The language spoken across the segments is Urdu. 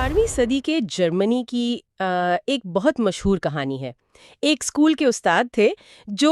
18ویں صدی کے جرمنی کی ایک بہت مشہور کہانی ہے۔ ایک اسکول کے استاد تھے جو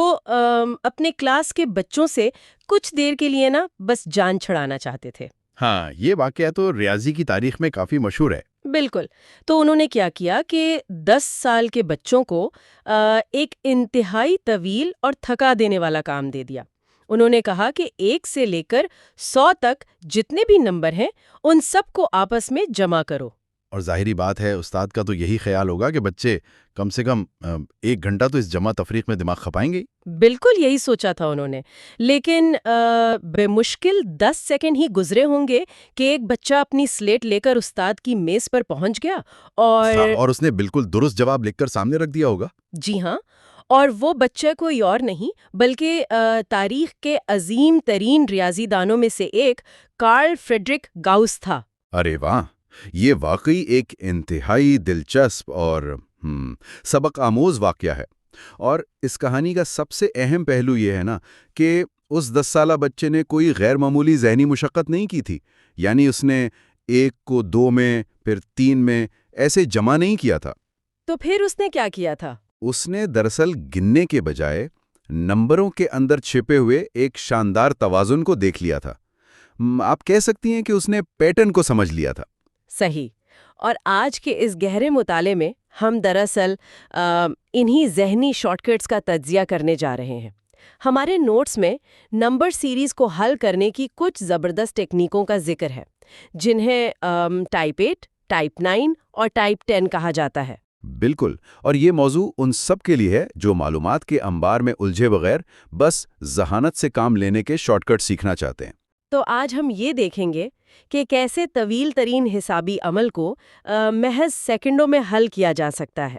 اپنے کلاس کے بچوں سے کچھ دیر کے لیے نا بس جان چھڑانا چاہتے تھے۔ ہاں، یہ واقعہ تو ریاضی کی تاریخ میں کافی مشہور ہے۔ بالکل۔ تو انہوں نے کیا کیا کہ 10 سال کے بچوں کو ایک انتہائی طویل اور تھکا دینے والا کام دے دیا۔ انہوں نے کہا کہ 1 سے لے کر 100 تک جتنے بھی نمبر ہیں ان سب کو آپس میں جمع کرو۔ اور ظاہری بات ہے، استاد کا تو یہی خیال ہوگا کہ بچے کم سے کم 1 گھنٹہ تو اس جمع تفریق میں دماغ کھپائیں گے۔ بالکل یہی سوچا تھا انہوں نے، لیکن بے مشکل 10 سیکنڈ ہی گزرے ہوں گے کہ ایک بچہ اپنی سلیٹ لے کر استاد کی میز پر پہنچ گیا اور اس نے بالکل درست جواب لکھ کر سامنے رکھ دیا ہوگا۔ جی ہاں، اور وہ بچہ کوئی اور نہیں بلکہ تاریخ کے عظیم ترین ریاضی دانوں میں سے ایک کارل فریڈرک گاؤس تھا۔ ارے واہ، یہ واقعی ایک انتہائی دلچسپ اور سبق آموز واقعہ ہے۔ اور اس کہانی کا سب سے اہم پہلو یہ ہے نا کہ اس 10 سالہ بچے نے کوئی غیر معمولی ذہنی مشقت نہیں کی تھی، یعنی اس نے 1 کو 2 میں پھر 3 میں ایسے جمع نہیں کیا تھا۔ تو پھر اس نے کیا کیا تھا؟ اس نے دراصل گننے کے بجائے نمبروں کے اندر چھپے ہوئے ایک شاندار توازن کو دیکھ لیا تھا۔ آپ کہہ سکتی ہیں کہ اس نے پیٹرن کو سمجھ لیا تھا۔ صحیح۔ اور آج کے اس گہرے مطالعے میں ہم دراصل انہی ذہنی شارٹ کٹس کا تجزیہ کرنے جا رہے ہیں۔ ہمارے نوٹس میں نمبر سیریز کو حل کرنے کی کچھ زبردست ٹیکنیکوں کا ذکر ہے، جنہیں ٹائپ 8، ٹائپ 9 اور ٹائپ 10 کہا جاتا ہے۔ بالکل، اور یہ موضوع ان سب کے لیے ہے جو معلومات کے انبار میں الجھے بغیر بس ذہانت سے کام لینے کے شارٹ کٹ سیکھنا چاہتے ہیں۔ تو آج ہم یہ دیکھیں گے کہ کیسے طویل ترین حسابی عمل کو محض سیکنڈوں میں حل کیا جا سکتا ہے۔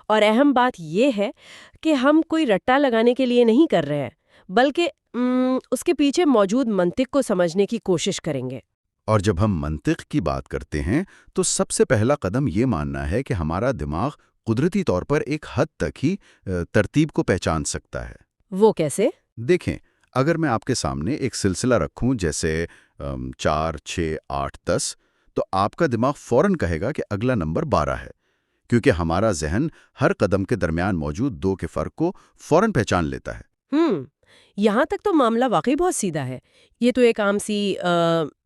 اور اہم بات یہ ہے کہ ہم کوئی رٹا لگانے کے لیے نہیں کر رہے ہیں، بلکہ اس کے پیچھے موجود منطق کو سمجھنے کی کوشش کریں گے۔ اور جب ہم منطق کی بات کرتے ہیں تو سب سے پہلا قدم یہ ماننا ہے کہ ہمارا دماغ قدرتی طور پر ایک حد تک ہی ترتیب کو پہچان سکتا ہے۔ وہ کیسے؟ دیکھیں، اگر میں آپ کے سامنے ایک سلسلہ رکھوں جیسے 4، 6، 8، 10، تو آپ کا دماغ فوراً کہے گا کہ اگلا نمبر 12 ہے، کیونکہ ہمارا ذہن ہر قدم کے درمیان موجود 2 کے فرق کو فوراً پہچان لیتا ہے۔ یہاں تک تو معاملہ واقعی بہت سیدھا ہے۔ یہ تو ایک عام سی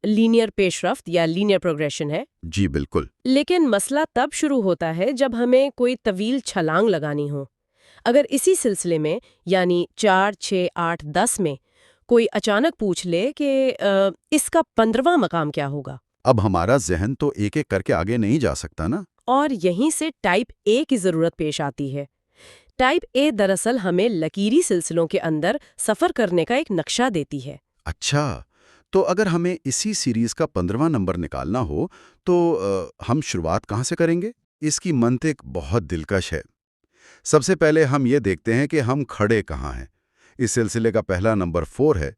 لینئر پیش رفت یا لینئر پروگریشن ہے۔ جی بالکل۔ لیکن مسئلہ تب شروع ہوتا ہے جب ہمیں کوئی طویل چھلانگ لگانی ہو۔ اگر اسی سلسلے میں یعنی 4، 6، 8، 10 میں کوئی اچانک پوچھ لے کہ اس کا 15واں مقام کیا ہوگا؟ اب ہمارا ذہن تو ایک ایک کر کے آگے نہیں جا سکتا نا۔ اور یہیں سے ٹائپ اے کی ضرورت پیش آتی ہے۔ ٹائپ اے دراصل ہمیں لکیری سلسلوں کے اندر سفر کرنے کا ایک نقشہ دیتی ہے۔ اچھا، تو اگر ہمیں اسی سیریز کا 15واں نمبر نکالنا ہو تو ہم شروعات کہاں سے کریں گے؟ اس کی منطق بہت دلکش ہے۔ سب سے پہلے ہم یہ دیکھتے ہیں کہ ہم کھڑے کہاں ہیں۔ اس سلسلے کا پہلا نمبر 4 ہے،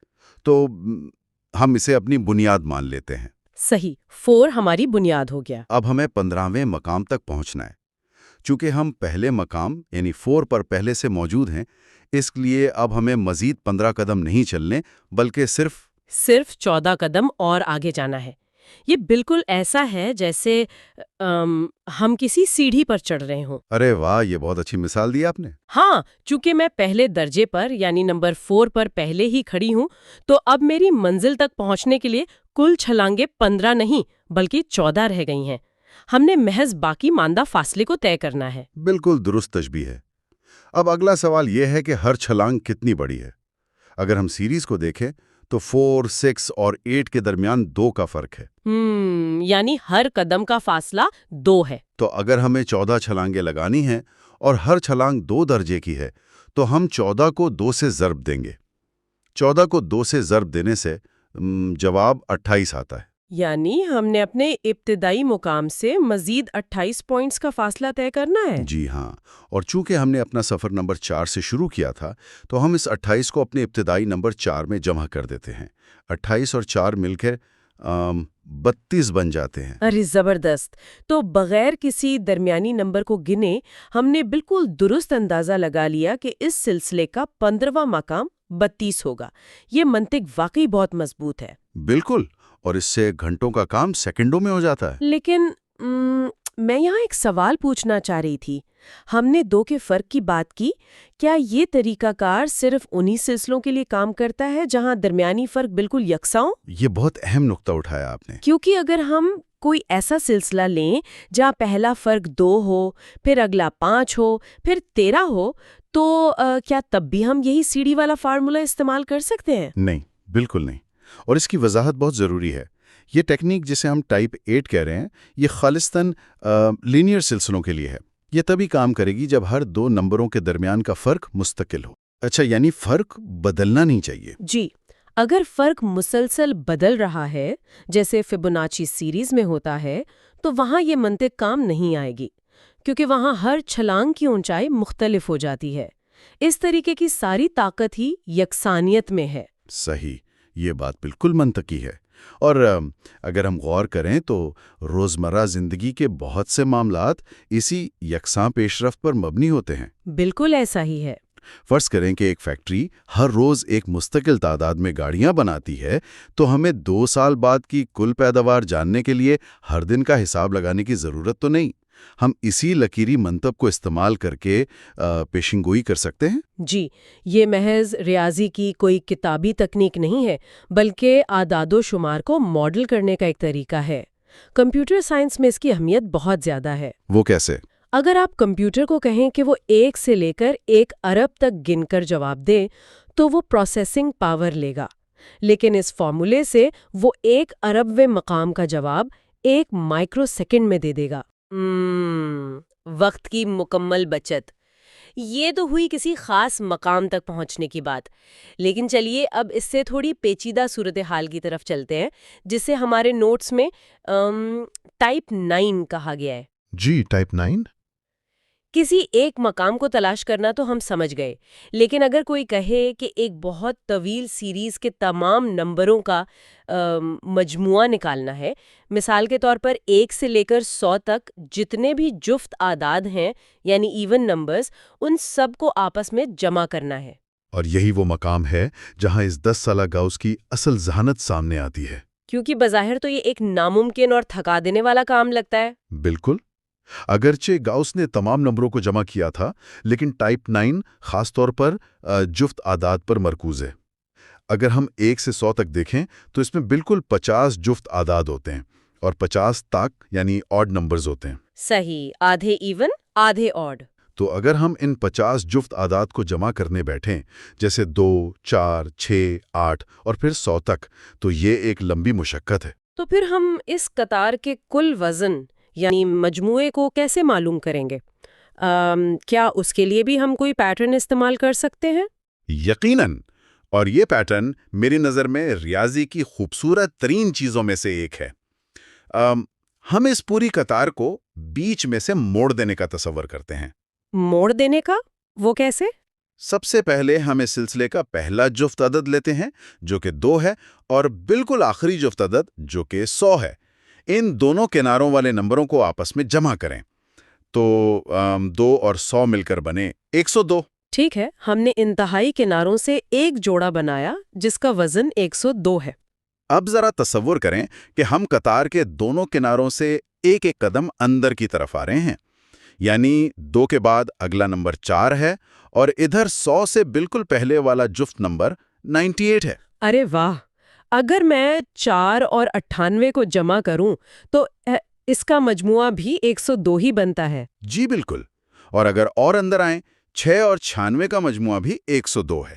تو ہم اسے اپنی بنیاد مان لیتے ہیں۔ صحیح، 4 ہماری بنیاد ہو گیا۔ اب ہمیں 15ویں مقام تک پہنچنا ہے۔ چونکہ ہم پہلے مقام یعنی 4 پر پہلے سے موجود ہیں، اس لیے اب ہمیں مزید 15 قدم نہیں چلنے بلکہ صرف 14 قدم اور آگے جانا ہے۔ یہ بالکل ایسا ہے جیسے ہم کسی سیڑھی پر چڑھ رہے ہوں۔ ارے واہ، یہ بہت اچھی مثال دی آپ نے۔ ہاں، چونکہ میں پہلے درجے پر یعنی نمبر 4 پر پہلے ہی کھڑی ہوں، تو اب میری منزل تک پہنچنے کے لیے کل چھلانگیں 15 نہیں بلکہ 14 رہ گئی ہیں۔ ہم نے محض باقی ماندہ فاصلے کو طے کرنا ہے۔ بالکل درست تشبیہ ہے۔ اب اگلا سوال یہ ہے کہ ہر چھلانگ کتنی بڑی ہے؟ اگر ہم سیریز کو دیکھیں تو 4، 6 اور 8 کے درمیان 2 کا فرق ہے۔ یعنی ہر قدم کا فاصلہ 2 ہے۔ تو اگر ہمیں 14 چھلانگیں لگانی ہیں اور ہر چھلانگ 2 درجے کی ہے تو ہم 14 کو 2 سے ضرب دیں گے۔ 14 کو 2 سے ضرب دینے سے جواب 28 آتا ہے۔ یعنی ہم نے اپنے ابتدائی مقام سے مزید 28 پوائنٹس کا فاصلہ طے کرنا ہے۔ جی ہاں، اور چونکہ ہم نے اپنا سفر نمبر 4 سے شروع کیا تھا تو ہم اس 28 کو اپنے ابتدائی نمبر 4 میں جمع کر دیتے ہیں۔ 28 اور 4 مل کر 32 بن جاتے ہیں۔ ارے زبردست! تو بغیر کسی درمیانی نمبر کو گنے ہم نے بالکل درست اندازہ لگا لیا کہ اس سلسلے کا 15واں مقام 32 ہوگا۔ یہ منطق واقعی بہت مضبوط ہے۔ بالکل، اور اس سے گھنٹوں کا کام سیکنڈوں میں ہو جاتا ہے۔ لیکن میں یہاں ایک سوال پوچھنا چاہ رہی تھی. ہم نے 2 کے فرق کی بات کی. کیا یہ طریقہ کار صرف انہی سلسلوں کے لیے کام کرتا ہے جہاں درمیانی فرق بالکل یکساں ہو؟ یہ بہت اہم نقطہ اٹھایا آپ نے. کیونکہ اگر ہم کوئی ایسا سلسلہ لیں جہاں پہلا فرق 2 ہو، پھر اگلا 5 ہو، پھر 13 ہو، تو کیا تب بھی ہم یہی سیڑھی والا فارمولا استعمال کر سکتے ہیں؟ نہیں، بالکل نہیں. اور اس کی وضاحت بہت ضروری ہے. یہ ٹیکنیک جسے ہم ٹائپ 8 کہہ رہے ہیں، یہ خالصتاً لینئر سلسلوں کے لیے ہے. یہ تبھی کام کرے گی جب ہر 2 نمبروں کے درمیان کا فرق مستقل ہو. اچھا، یعنی فرق بدلنا نہیں چاہیے. جی، اگر فرق مسلسل بدل رہا ہے، جیسے فیبوناچی سیریز میں ہوتا ہے، تو وہاں یہ منطق کام نہیں آئے گی، کیونکہ وہاں ہر چھلانگ کی اونچائی مختلف ہو جاتی ہے. اس طریقے کی ساری طاقت ہی یکسانیت میں ہے. صحیح، یہ بات بالکل منطقی ہے. اور اگر ہم غور کریں تو روزمرہ زندگی کے بہت سے معاملات اسی یکساں پیش رفت پر مبنی ہوتے ہیں. بالکل ایسا ہی ہے. فرض کریں کہ ایک فیکٹری ہر روز ایک مستقل تعداد میں گاڑیاں بناتی ہے، تو ہمیں 2 سال بعد کی کل پیداوار جاننے کے لیے ہر دن کا حساب لگانے کی ضرورت تو نہیں. ہم اسی لکیری منطق کو استعمال کر کے پیشن گوئی کر سکتے ہیں. جی، یہ محض ریاضی کی کوئی کتابی تکنیک نہیں ہے، بلکہ اعداد و شمار کو ماڈل کرنے کا ایک طریقہ ہے. کمپیوٹر سائنس میں اس کی اہمیت بہت زیادہ ہے. وہ کیسے؟ اگر آپ کمپیوٹر کو کہیں کہ وہ 1 سے لے کر 1 ارب تک گن کر جواب دے، تو وہ پروسیسنگ پاور لے گا. لیکن اس فارمولے سے وہ 1 اربویں مقام کا جواب 1 مائکرو سیکنڈ میں دے دے گا. وقت کی مکمل بچت. یہ تو ہوئی کسی خاص مقام تک پہنچنے کی بات. لیکن چلیے اب اس سے تھوڑی پیچیدہ صورتحال کی طرف چلتے ہیں، جسے ہمارے نوٹس میں ٹائپ 9 کہا گیا ہے. جی، ٹائپ 9؟ کسی ایک مقام کو تلاش کرنا تو ہم سمجھ گئے، لیکن اگر کوئی کہے کہ ایک بہت طویل سیریز کے تمام نمبروں کا مجموعہ نکالنا ہے، مثال کے طور پر 1 سے لے کر 100 تک جتنے بھی جفت اعداد ہیں یعنی ایون نمبرز، ان سب کو آپس میں جمع کرنا ہے. اور یہی وہ مقام ہے جہاں اس 10 سالہ گاؤس کی اصل ذہانت سامنے آتی ہے. کیونکہ بظاہر تو یہ ایک ناممکن اور تھکا دینے والا کام لگتا ہے. بالکل. اگرچہ گاؤس نے تمام نمبروں کو جمع کیا تھا، لیکن ٹائپ 9 خاص طور پر جفت اعداد پر مرکوز ہے. اگر ہم 1 سے 100 تک دیکھیں تو اس میں بالکل 50 جفت اعداد ہوتے ہیں اور 50 تک یعنی آڈ نمبرز ہوتے ہیں. صحیح، آدھے ایون آدھے آڈ. تو اگر ہم ان 50 جفت اعداد کو جمع کرنے بیٹھیں، جیسے 2، 4، 6، 8 اور پھر 100 تک، تو یہ ایک لمبی مشقت ہے. تو پھر ہم اس قطار کے کل وزن یعنی مجموعے کو کیسے معلوم کریں گے؟ کیا اس کے لیے بھی ہم کوئی پیٹرن استعمال کر سکتے ہیں؟ یقیناً. اور یہ پیٹرن میری نظر میں ریاضی کی خوبصورت ترین چیزوں میں سے ایک ہے. ہم اس پوری قطار کو بیچ میں سے موڑ دینے کا تصور کرتے ہیں. موڑ دینے کا؟ وہ کیسے؟ سب سے پہلے ہم اس سلسلے کا پہلا جفت عدد لیتے ہیں جو کہ 2 ہے، اور بالکل آخری جفت عدد جو کہ 100 ہے. ان دونوں کناروں والے نمبروں کو آپس میں جمع کریں تو 2 اور 100 مل کر بنے 102. ٹھیک ہے، ہم نے انتہائی کناروں سے ایک جوڑا بنایا جس کا وزن 102 ہے. اب ذرا تصور کریں کہ ہم قطار کے دونوں کناروں سے ایک ایک قدم اندر کی طرف آ رہے ہیں. یعنی 2 کے بعد اگلا نمبر 4 ہے اور ادھر 100 سے بالکل پہلے والا جفت نمبر 98 ہے. ارے واہ! اگر میں 4 اور 98 کو جمع کروں تو اس کا مجموعہ بھی 102 ہی بنتا ہے. جی بالکل. اور اگر اور اندر آئیں، 6 اور 96 کا مجموعہ بھی 102 ہے.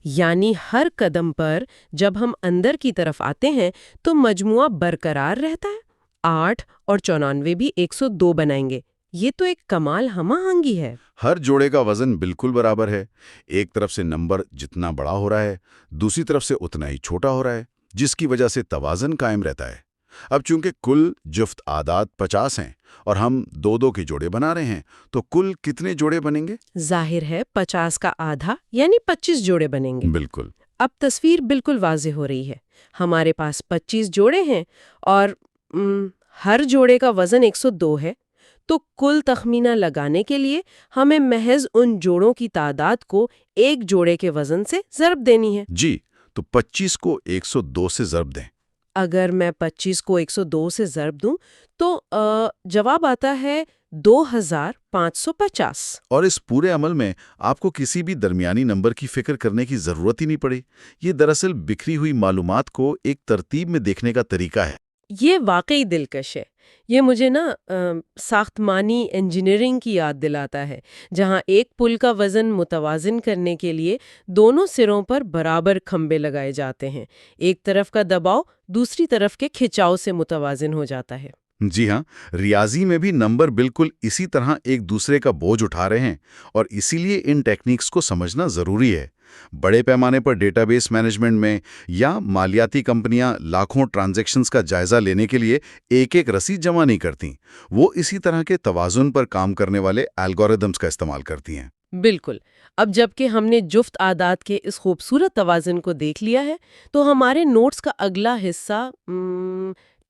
یعنی ہر قدم پر جب ہم اندر کی طرف آتے ہیں تو مجموعہ برقرار رہتا ہے. 8 اور 94 بھی 102 بنائیں گے. یہ تو ایک کمال ہم آہنگی ہے. ہر جوڑے کا وزن بالکل برابر ہے. ایک طرف سے نمبر جتنا بڑا ہو رہا ہے، دوسری طرف سے اتنا ہی چھوٹا ہو رہا ہے، جس کی وجہ سے توازن قائم رہتا ہے. اب چونکہ کل جفت اعداد 50 ہیں اور ہم 2 کے جوڑے بنا رہے ہیں، تو کل کتنے جوڑے بنیں گے؟ ظاہر ہے 50 کا آدھا یعنی 25 جوڑے بنیں گے. بالکل. اب تصویر بالکل واضح ہو رہی ہے. ہمارے پاس 25 جوڑے ہیں اور ہر جوڑے کا وزن 102 ہے. تو کل تخمینہ لگانے کے لیے ہمیں محض ان جوڑوں کی تعداد کو ایک جوڑے کے وزن سے ضرب دینی ہے. جی، تو 25 کو 102 سے ضرب دیں. اگر میں 25 کو 102 سے ضرب دوں تو جواب آتا ہے 2550۔ اور اس پورے عمل میں آپ کو کسی بھی درمیانی نمبر کی فکر کرنے کی ضرورت ہی نہیں پڑی۔ یہ دراصل بکھری ہوئی معلومات کو ایک ترتیب میں دیکھنے کا طریقہ ہے۔ یہ واقعی دلکش ہے۔ یہ مجھے ساختمانی انجینئرنگ کی یاد دلاتا ہے، جہاں ایک پل کا وزن متوازن کرنے کے لیے دونوں سروں پر برابر کھمبے لگائے جاتے ہیں۔ ایک طرف کا دباؤ دوسری طرف کے کھچاؤ سے متوازن ہو جاتا ہے۔ جی ہاں، ریاضی میں بھی نمبر بالکل اسی طرح ایک دوسرے کا بوجھ اٹھا رہے ہیں، اور اسی لیے ان ٹیکنیکس کو سمجھنا ضروری ہے۔ بڑے پیمانے پر ڈیٹا بیس مینجمنٹ میں یا مالیاتی کمپنیاں لاکھوں ٹرانزیکشنز کا جائزہ لینے کے لیے ایک ایک رسید جمع نہیں کرتیں، وہ اسی طرح کے توازن پر کام کرنے والے الگوریدمز کا استعمال کرتی ہیں۔ بالکل۔ اب جب کہ ہم نے جفت اعداد کے اس خوبصورت توازن کو دیکھ لیا ہے تو ہمارے نوٹس کا اگلا حصہ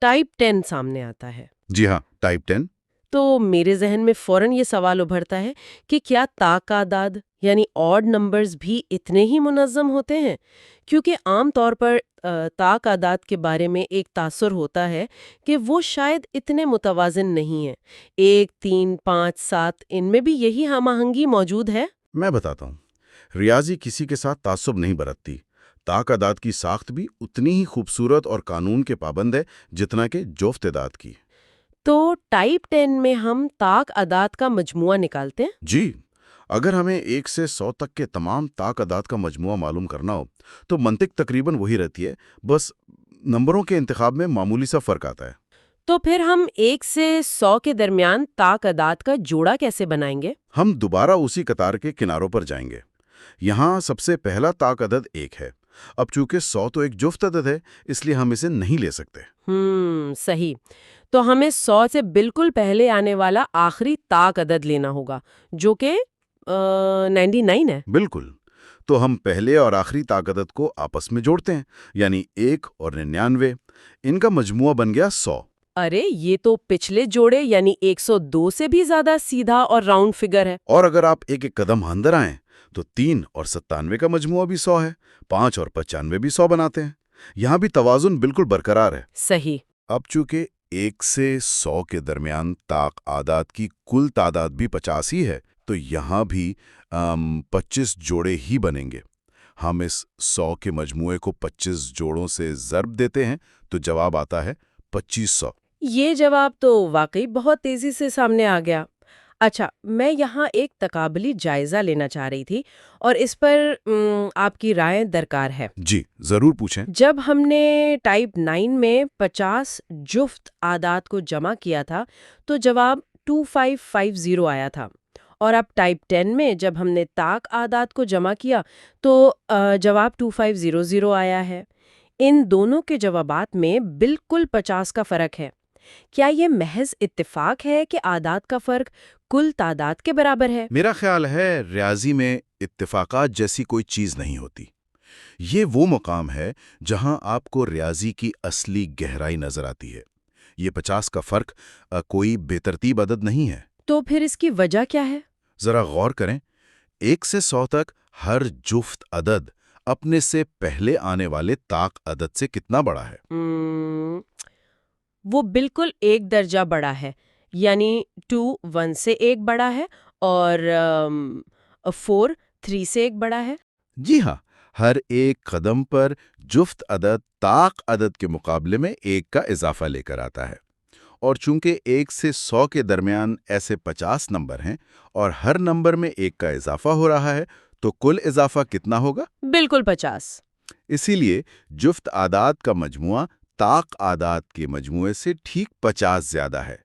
ٹائپ 10 سامنے آتا ہے۔ جی ہاں، ٹائپ 10۔ تو میرے ذہن میں فوراً یہ سوال ابھرتا ہے کہ کیا طاق اعداد یعنی آڈ نمبرز بھی اتنے ہی منظم ہوتے ہیں؟ کیونکہ عام طور پر طاق اعداد کے بارے میں ایک تاثر ہوتا ہے کہ وہ شاید اتنے متوازن نہیں ہیں۔ 1، 3، 5، 7 ان میں بھی یہی ہم آہنگی موجود ہے؟ میں بتاتا ہوں، ریاضی کسی کے ساتھ تعصب نہیں برتتی۔ طاق اعداد کی ساخت بھی اتنی ہی خوبصورت اور قانون کے پابند ہے جتنا کہ جفت اعداد کی۔ تو ٹائپ 10 میں ہم طاق اعداد کا مجموعہ نکالتے ہیں؟ جی، اگر ہمیں 1 سے 100 تک کے تمام طاق اعداد کا مجموعہ معلوم کرنا ہو تو منطق تقریباً وہی رہتی ہے، بس نمبروں کے انتخاب میں معمولی سا فرق آتا ہے۔ تو پھر ہم 1 سے 100 کے درمیان طاق اعداد کا جوڑا کیسے بنائیں گے؟ ہم دوبارہ اسی قطار کے کناروں پر جائیں گے۔ یہاں سب سے پہلا طاق عدد 1 ہے۔ اب چونکہ 100 تو ایک جفت عدد ہے، اس لیے ہم اسے نہیں لے سکتے۔ صحیح۔ تو ہمیں 100 سے بالکل پہلے آنے والا آخری طاق عدد لینا ہوگا جو کہ 99 ہے۔ بالکل۔ تو ہم پہلے اور آخری طاق عدد کو آپس میں جوڑتے ہیں، یعنی 1 اور 99۔ ان کا مجموعہ بن گیا 100۔ ارے یہ تو پچھلے جوڑے یعنی 102 سے بھی زیادہ سیدھا اور راؤنڈ فگر ہے۔ اور اگر آپ ایک ایک قدم اندر آئیں تو 3 اور 97 کا مجموعہ بھی 100 ہے، 5 اور 95 بھی 100 بناتے ہیں۔ یہاں بھی توازن بالکل برقرار ہے۔ صحیح۔ اب چونکہ 1 سے 100 کے درمیان طاق اعداد کی کل تعداد بھی 50 ہی ہے، تو یہاں بھی 25 جوڑے ہی بنیں گے۔ ہم اس 100 کے مجموعے کو 25 جوڑوں سے ضرب دیتے ہیں تو جواب آتا ہے 2500۔ یہ جواب تو واقعی بہت تیزی سے سامنے آ گیا۔ اچھا، میں یہاں ایک تقابلی جائزہ لینا چاہ رہی تھی اور اس پر آپ کی رائے درکار ہے۔ جی ضرور پوچھیں۔ جب ہم نے ٹائپ 9 میں 50 جفت اعداد کو جمع کیا تھا تو جواب 2550 آیا تھا، اور اب ٹائپ 10 میں جب ہم نے طاق اعداد کو جمع کیا تو جواب 2500 آیا ہے۔ ان دونوں کے جوابات میں بالکل 50 کا فرق ہے۔ کیا یہ محض اتفاق ہے کہ اعداد کا فرق کل تعداد کے برابر ہے؟ میرا خیال ہے ریاضی میں اتفاقات جیسی کوئی چیز نہیں ہوتی۔ یہ وہ مقام ہے جہاں آپ کو ریاضی کی اصلی گہرائی نظر آتی ہے۔ یہ 50 کا فرق کوئی بے ترتیب عدد نہیں ہے۔ تو پھر اس کی وجہ کیا ہے؟ ذرا غور کریں، 1 سے 100 تک ہر جفت عدد اپنے سے پہلے آنے والے طاق عدد سے کتنا بڑا ہے؟ وہ بالکل ایک درجہ بڑا ہے، یعنی 2 1 سے ایک بڑا ہے اور 4 3 سے ایک بڑا ہے۔ جی ہاں، ہر ایک قدم پر جفت عدد طاق عدد کے مقابلے میں 1 کا اضافہ لے کر آتا ہے، اور چونکہ 1 سے 100 کے درمیان ایسے 50 نمبر ہیں اور ہر نمبر میں 1 کا اضافہ ہو رہا ہے، تو کل اضافہ کتنا ہوگا؟ بالکل 50۔ اسی لیے جفت اعداد کا مجموعہ طاق اعداد کے مجموعے سے ٹھیک 50 زیادہ ہے۔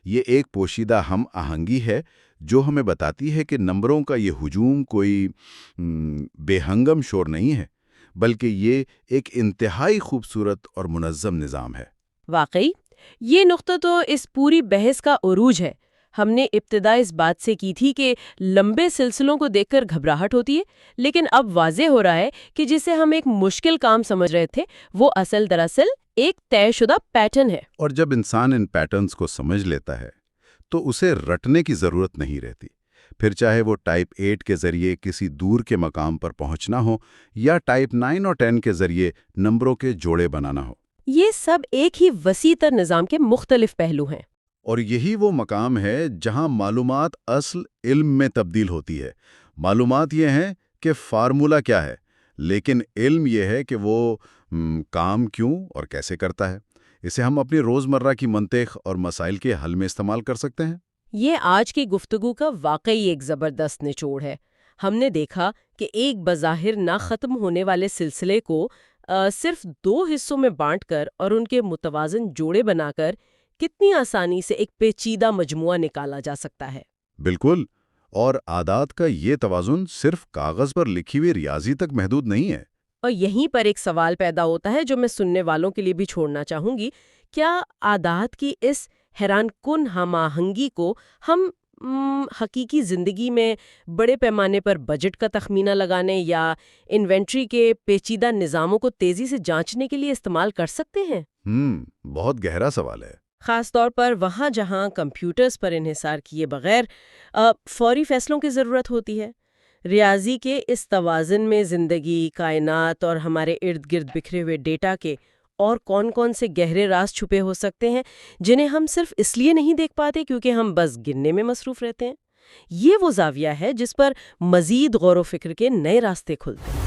یہ ایک پوشیدہ ہم آہنگی ہے جو ہمیں بتاتی ہے کہ نمبروں کا یہ ہجوم کوئی بے ہنگم شور نہیں ہے، بلکہ یہ ایک انتہائی خوبصورت اور منظم نظام ہے۔ واقعی یہ نقطہ تو اس پوری بحث کا عروج ہے۔ ہم نے ابتدا اس بات سے کی تھی کہ لمبے سلسلوں کو دیکھ کر گھبراہٹ ہوتی ہے، لیکن اب واضح ہو رہا ہے کہ جسے ہم ایک مشکل کام سمجھ رہے تھے وہ دراصل ایک طے شدہ پیٹرن ہے۔ اور جب انسان ان پیٹرنز کو سمجھ لیتا ہے تو اسے رٹنے کی ضرورت نہیں رہتی، پھر چاہے وہ ٹائپ 8 کے ذریعے کسی دور کے مقام پر پہنچنا ہو یا ٹائپ 9 اور 10 کے ذریعے نمبروں کے جوڑے بنانا ہو۔ یہ سب ایک ہی وسیع تر نظام کے مختلف پہلو ہیں۔ اور یہی وہ مقام ہے جہاں معلومات اصل علم میں تبدیل ہوتی ہے۔ معلومات یہ ہیں کہ فارمولا کیا ہے، لیکن علم یہ ہے کہ وہ کام کیوں اور کیسے کرتا ہے۔ اسے ہم اپنی روزمرہ کی منطق اور مسائل کے حل میں استعمال کر سکتے ہیں۔ یہ آج کی گفتگو کا واقعی ایک زبردست نچوڑ ہے۔ ہم نے دیکھا کہ ایک بظاہر نہ ختم ہونے والے سلسلے کو صرف 2 حصوں میں بانٹ کر اور ان کے متوازن جوڑے بنا کر کتنی آسانی سے ایک پیچیدہ مجموعہ نکالا جا سکتا ہے۔ بالکل، اور عادات کا یہ توازن صرف کاغذ پر لکھی ہوئی ریاضی تک محدود نہیں ہے۔ اور یہیں پر ایک سوال پیدا ہوتا ہے جو میں سننے والوں کے لیے بھی چھوڑنا چاہوں گی۔ کیا عادات کی اس حیران کن ہم آہنگی کو ہم حقیقی زندگی میں بڑے پیمانے پر بجٹ کا تخمینہ لگانے یا انوینٹری کے پیچیدہ نظاموں کو تیزی سے جانچنے کے لیے استعمال کر سکتے ہیں؟ بہت گہرا سوال ہے۔ خاص طور پر وہاں جہاں کمپیوٹرز پر انحصار کیے بغیر فوری فیصلوں کی ضرورت ہوتی ہے۔ ریاضی کے اس توازن میں زندگی، کائنات اور ہمارے ارد گرد بکھرے ہوئے ڈیٹا کے اور کون سے گہرے راز چھپے ہو سکتے ہیں جنہیں ہم صرف اس لیے نہیں دیکھ پاتے کیونکہ ہم بس گننے میں مصروف رہتے ہیں۔ یہ وہ زاویہ ہے جس پر مزید غور و فکر کے نئے راستے کھلتے ہیں۔